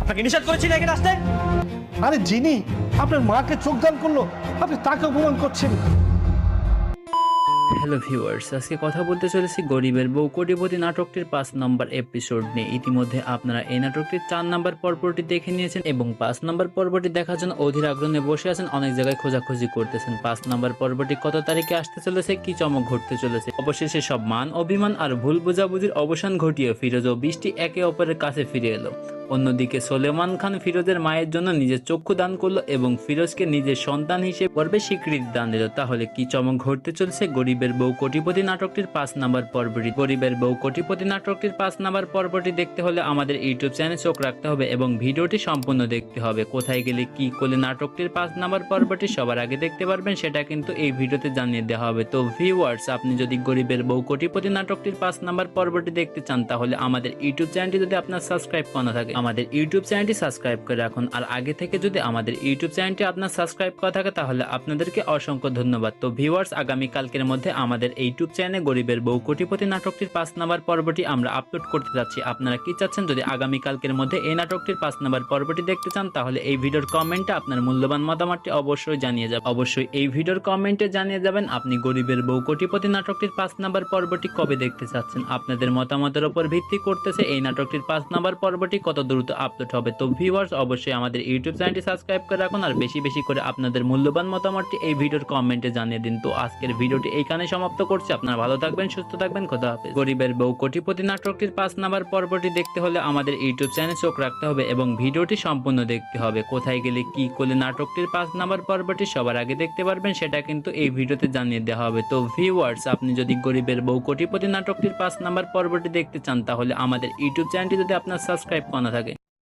আপনাকে নিষেধ করেছি না এখানে আসতে? আরে যিনি আপনার মাকে চোখদান করলো আপনি তাকে অপমান করছেন। হ্যালো ভিউয়ার্স, আজকে কথা বলতে চলেছি গরিবের বউ কোটিপতি নাটকটির 5 নম্বর এপিসোড নিয়ে। ইতিমধ্যে আপনারা এই নাটকটির 4 নম্বর পর্বটি দেখে নিয়েছেন এবং 5 নম্বর পর্বটি দেখার জন্য অধীর আগ্রহ নিয়ে বসে আছেন, অনেক জায়গায় খোঁজাখুঁজি করতেছেন 5 নম্বর পর্বটি কত তারিখে আসতে চলেছে, কি চমক ঘটতে চলেছে। অবশেষে সব মান অভিমান আর ভুল বোঝাবুঝির অবসান ঘটিয়ে ফিরোজ ও বৃষ্টি একে অপরের কাছে ফিরে এলো। অন্যদিকে সোলেমান খান ফিরোজের মায়ের জন্য নিজের চক্ষু দান করলো এবং ফিরোজকে নিজের সন্তান হিসেবে গর্বে স্বীকৃতি দান দিল। তাহলে কি চমক ঘটতে চলছে গরিবের বউ কোটিপতি নাটকটির 5 নম্বর পর্বটি? গরিবের বউ কোটিপতি নাটকটির 5 নম্বর পর্বটি দেখতে হলে আমাদের ইউটিউব চ্যানেলে চোখ রাখতে হবে এবং ভিডিওটি সম্পূর্ণ দেখতে হবে। কোথায় গেলে কি করলে নাটকটির 5 নম্বর পর্বটি সবার আগে দেখতে পারবেন সেটা কিন্তু এই ভিডিওতে জানিয়ে দেওয়া হবে। তো ভিউয়ার্স, আপনি যদি গরিবের বউ কোটিপতি নাটকটির 5 নম্বর পর্বটি দেখতে চান তাহলে আমাদের ইউটিউব চ্যানেলটি যদি আপনার সাবস্ক্রাইব করা থাকে আমাদের ইউটিউব চ্যানেলটি সাবস্ক্রাইব করে রাখুন। আর আগে থেকে যদি আমাদের ইউটিউব চ্যানেলটি আপনার সাবস্ক্রাইব করা থাকে তাহলে আপনাদেরকে অসংখ্য ধন্যবাদ। তো ভিউয়ার্স, আগামী কালকের মধ্যে আমাদের ইউটিউব চ্যানেলে গরিবের বউ কোটিপতি নাটকটির 5 নম্বর পর্বটি আমরা আপলোড করতে যাচ্ছি। আপনারা কি চাচ্ছেন? যদি আগামী কালকের মধ্যে এই নাটকটির 5 নম্বর পর্বটি দেখতে চান তাহলে এই ভিডিওর কমেন্টে আপনার মূল্যবান মতামতটি অবশ্যই জানিয়ে যাবেন। অবশ্যই এই ভিডিওর কমেন্টে জানিয়ে যাবেন আপনি গরিবের বউ কোটিপতি নাটকটির 5 নম্বর পর্বটি কবে দেখতে চাচ্ছেন। আপনাদের মতামতের উপর ভিত্তি করতেছে এই নাটকটির 5 নম্বর পর্বটি কত দ্রুত আপলোড হবে। তো ভিউয়ার্স, অবশ্যই আমাদের ইউটিউব চ্যানেলটি সাবস্ক্রাইব করে রাখুন আর বেশি বেশি করে আপনাদের মূল্যবান মতামতটি এই ভিডিওর কমেন্টে জানিয়ে দিন। তো আজকের ভিডিওটি এইখানে সমাপ্ত করছি। আপনারা ভালো থাকবেন, সুস্থ থাকবেন, খোদা হাফেজ। গরিবের বউ কোটিপতি নাটকটির 5 নম্বর পর্বটি দেখতে হলে আমাদের ইউটিউব চ্যানেলে চোখ রাখতে হবে এবং ভিডিওটি সম্পূর্ণ দেখতে হবে। কোথায় গেলে কি করলে নাটকটির 5 নম্বর পর্বটি সবার আগে দেখতে পারবেন সেটা কিন্তু এই ভিডিওতে জানিয়ে দেওয়া হবে। তো ভিউয়ার্স, আপনি যদি গরিবের বউ কোটিপতি নাটকটির 5 নম্বর পর্বটি দেখতে চান তাহলে আমাদের ইউটিউব চ্যানেলটি যদি আপনার সাবস্ক্রাইব করা থাকে